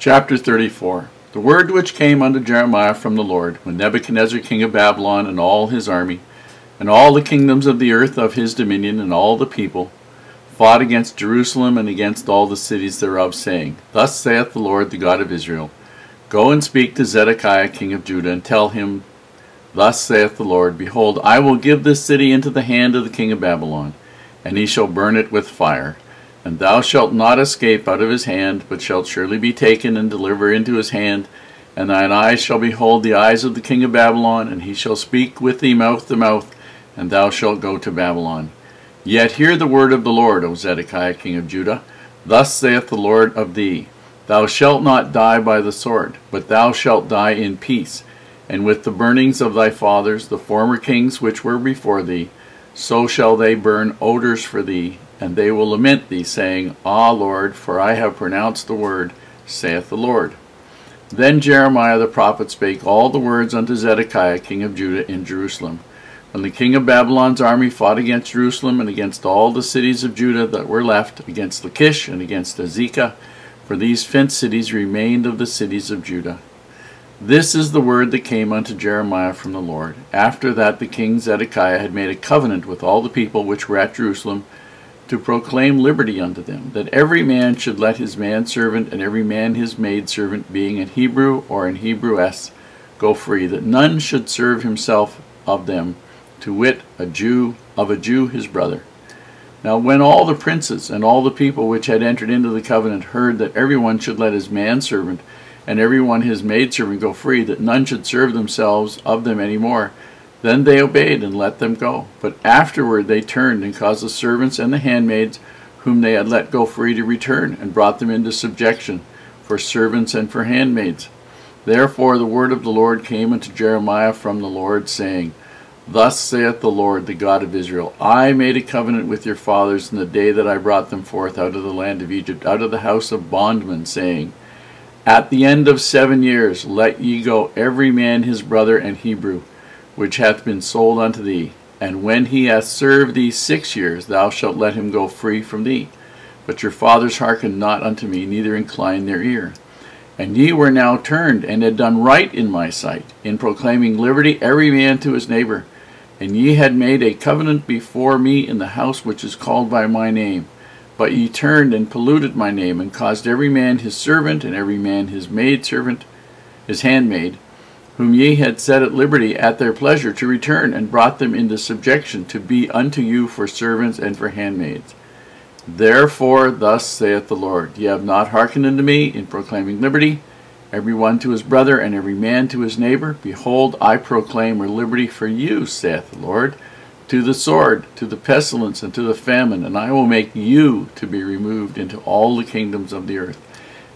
Chapter 34. The word which came unto Jeremiah from the Lord, when Nebuchadnezzar king of Babylon and all his army, and all the kingdoms of the earth of his dominion, and all the people, fought against Jerusalem and against all the cities thereof, saying, Thus saith the Lord, the God of Israel, Go and speak to Zedekiah king of Judah, and tell him, Thus saith the Lord, Behold, I will give this city into the hand of the king of Babylon, and he shall burn it with fire. And thou shalt not escape out of his hand, but shalt surely be taken and delivered into his hand. And thine eyes shall behold the eyes of the king of Babylon, and he shall speak with thee mouth to mouth, and thou shalt go to Babylon. Yet hear the word of the Lord, O Zedekiah king of Judah. Thus saith the Lord of thee, Thou shalt not die by the sword, but thou shalt die in peace. And with the burnings of thy fathers, the former kings which were before thee, so shall they burn odors for thee, and they will lament thee, saying, Ah, Lord, for I have pronounced the word, saith the Lord. Then Jeremiah the prophet spake all the words unto Zedekiah king of Judah in Jerusalem. When the king of Babylon's army fought against Jerusalem and against all the cities of Judah that were left, against Lachish and against Azekah, for these fenced cities remained of the cities of Judah. This is the word that came unto Jeremiah from the Lord. After that the king Zedekiah had made a covenant with all the people which were at Jerusalem, to proclaim liberty unto them, that every man should let his manservant and every man his maidservant, being an Hebrew or an Hebrewess, go free, that none should serve himself of them, to wit, a Jew his brother. Now when all the princes and all the people which had entered into the covenant heard that every one should let his manservant and every one his maidservant go free, that none should serve themselves of them any more, then they obeyed and let them go. But afterward they turned and caused the servants and the handmaids whom they had let go free to return, and brought them into subjection, for servants and for handmaids. Therefore the word of the Lord came unto Jeremiah from the Lord, saying, Thus saith the Lord, the God of Israel, I made a covenant with your fathers in the day that I brought them forth out of the land of Egypt, out of the house of bondmen, saying, At the end of 7 years let ye go every man his brother and Hebrew, which hath been sold unto thee, and when he hath served thee 6 years, thou shalt let him go free from thee. But your fathers hearkened not unto me, neither inclined their ear. And ye were now turned, and had done right in my sight, in proclaiming liberty every man to his neighbor. And ye had made a covenant before me in the house which is called by my name. But ye turned and polluted my name, and caused every man his servant, and every man his maidservant, his handmaid, whom ye had set at liberty at their pleasure, to return, and brought them into subjection, to be unto you for servants and for handmaids. Therefore thus saith the Lord, Ye have not hearkened unto me in proclaiming liberty, every one to his brother, and every man to his neighbor. Behold, I proclaim liberty for you, saith the Lord, to the sword, to the pestilence, and to the famine, and I will make you to be removed into all the kingdoms of the earth.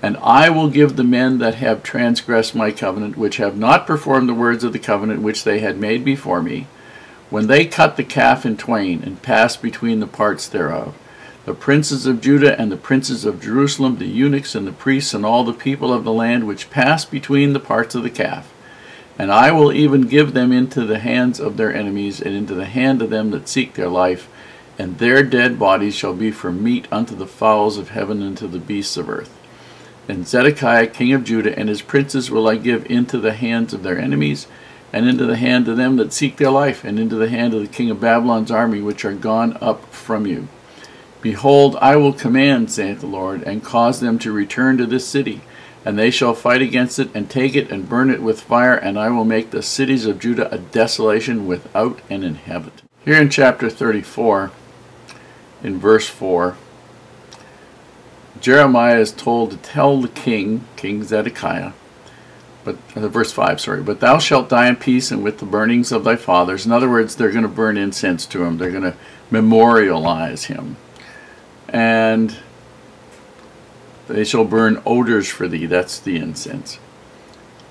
And I will give the men that have transgressed my covenant, which have not performed the words of the covenant which they had made before me, when they cut the calf in twain, and passed between the parts thereof, the princes of Judah and the princes of Jerusalem, the eunuchs and the priests, and all the people of the land which passed between the parts of the calf. And I will even give them into the hands of their enemies, and into the hand of them that seek their life, and their dead bodies shall be for meat unto the fowls of heaven and to the beasts of earth. And Zedekiah king of Judah and his princes will I give into the hands of their enemies, and into the hand of them that seek their life, and into the hand of the king of Babylon's army which are gone up from you. Behold, I will command, saith the Lord, and cause them to return to this city, and they shall fight against it, and take it, and burn it with fire, and I will make the cities of Judah a desolation without an inhabitant. Here in chapter 34, in verse 4, Jeremiah is told to tell the king, King Zedekiah, verse 5, sorry, but thou shalt die in peace and with the burnings of thy fathers. In other words, they're going to burn incense to him. They're going to memorialize him. And they shall burn odors for thee. That's the incense.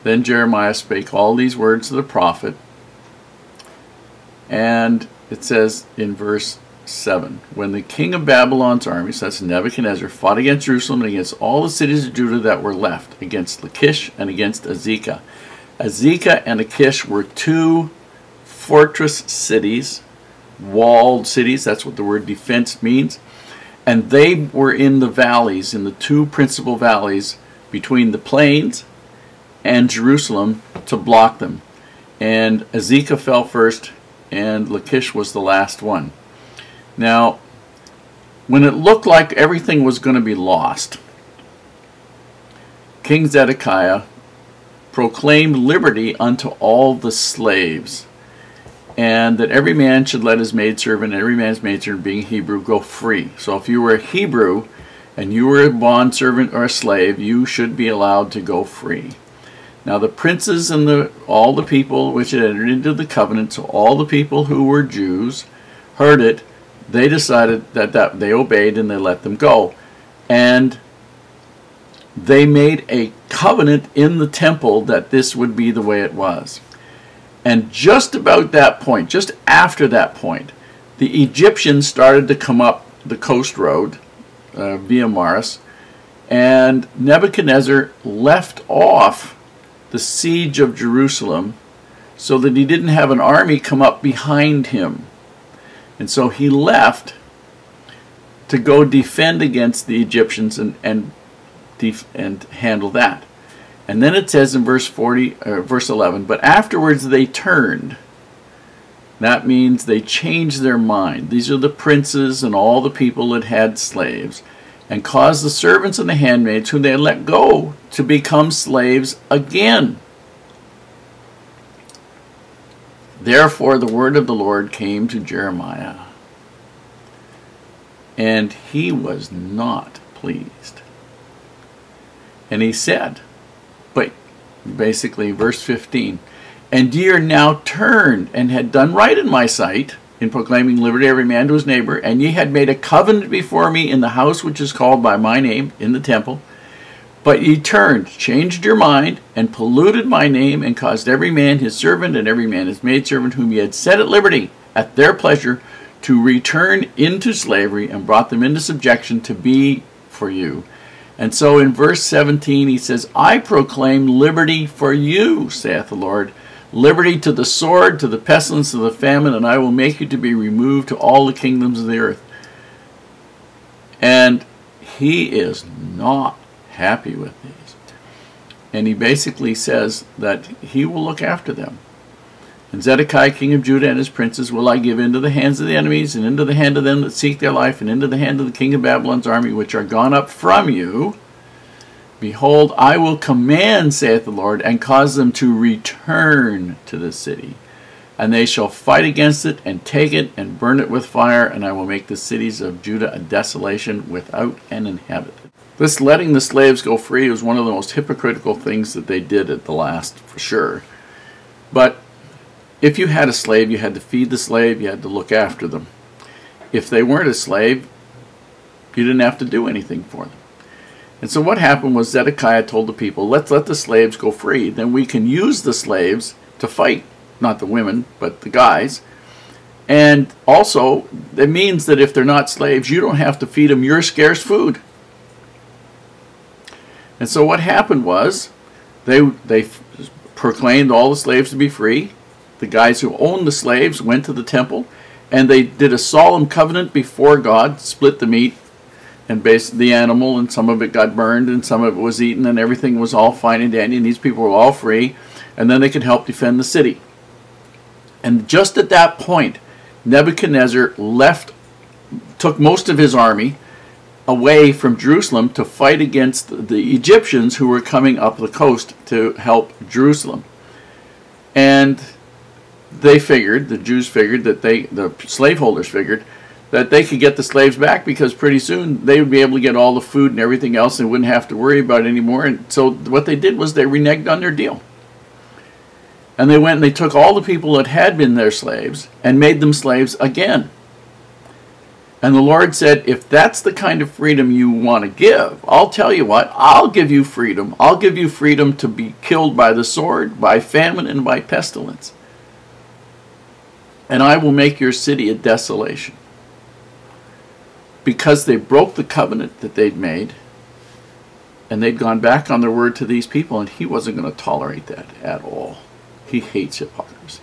Then Jeremiah spake all these words to the prophet. And it says in verse 7, when the king of Babylon's army, so that's Nebuchadnezzar, fought against Jerusalem and against all the cities of Judah that were left, against Lachish and against Azekah. Azekah and Lachish were two fortress cities, walled cities. That's what the word defense means. And they were in the valleys, in the two principal valleys between the plains and Jerusalem to block them. And Azekah fell first, and Lachish was the last one. Now, when it looked like everything was going to be lost, King Zedekiah proclaimed liberty unto all the slaves, and that every man should let his maidservant, every man's maidservant being Hebrew, go free. So if you were a Hebrew and you were a bondservant or a slave, you should be allowed to go free. Now the princes and all the people which had entered into the covenant, so all the people who were Jews, heard it. They decided that they obeyed, and they let them go. And they made a covenant in the temple that this would be the way it was. And just about that point, just after that point, the Egyptians started to come up the coast road via Maris, and Nebuchadnezzar left off the siege of Jerusalem so that he didn't have an army come up behind him. And so he left to go defend against the Egyptians and handle that. And then it says in verse 11, but afterwards they turned. That means they changed their mind. These are the princes and all the people that had slaves, and caused the servants and the handmaids whom they had let go to become slaves again. Therefore the word of the Lord came to Jeremiah, and he was not pleased. And he said, but basically verse 15, and ye are now turned, and had done right in my sight, in proclaiming liberty every man to his neighbor, and ye had made a covenant before me in the house which is called by my name, in the temple. But ye turned, changed your mind, and polluted my name, and caused every man his servant, and every man his maidservant, whom ye had set at liberty, at their pleasure, to return into slavery, and brought them into subjection to be for you. And so in verse 17 he says, I proclaim liberty for you, saith the Lord, liberty to the sword, to the pestilence, to the famine, and I will make you to be removed to all the kingdoms of the earth. And he is not happy with these. And he basically says that he will look after them. And Zedekiah king of Judah and his princes will I give into the hands of the enemies, and into the hand of them that seek their life, and into the hand of the king of Babylon's army, which are gone up from you. Behold, I will command, saith the Lord, and cause them to return to the city. And they shall fight against it, and take it, and burn it with fire, and I will make the cities of Judah a desolation without an inhabitant. This letting the slaves go free was one of the most hypocritical things that they did at the last, for sure. But if you had a slave, you had to feed the slave, you had to look after them. If they weren't a slave, you didn't have to do anything for them. And so what happened was Zedekiah told the people, let's let the slaves go free. Then we can use the slaves to fight, not the women, but the guys. And also, it means that if they're not slaves, you don't have to feed them your scarce food. And so what happened was, they proclaimed all the slaves to be free. The guys who owned the slaves went to the temple, and they did a solemn covenant before God, split the meat, and based the animal, and some of it got burned, and some of it was eaten, and everything was all fine and dandy, and these people were all free, and then they could help defend the city. And just at that point, Nebuchadnezzar took most of his army away from Jerusalem to fight against the Egyptians who were coming up the coast to help Jerusalem. And they figured, the Jews figured, that the slaveholders figured, that they could get the slaves back because pretty soon they would be able to get all the food and everything else and wouldn't have to worry about it anymore. And so what they did was they reneged on their deal. And they went and they took all the people that had been their slaves and made them slaves again. And the Lord said, if that's the kind of freedom you want to give, I'll tell you what, I'll give you freedom. I'll give you freedom to be killed by the sword, by famine, and by pestilence. And I will make your city a desolation. Because they broke the covenant that they'd made, and they'd gone back on their word to these people, and he wasn't going to tolerate that at all. He hates hypocrisy.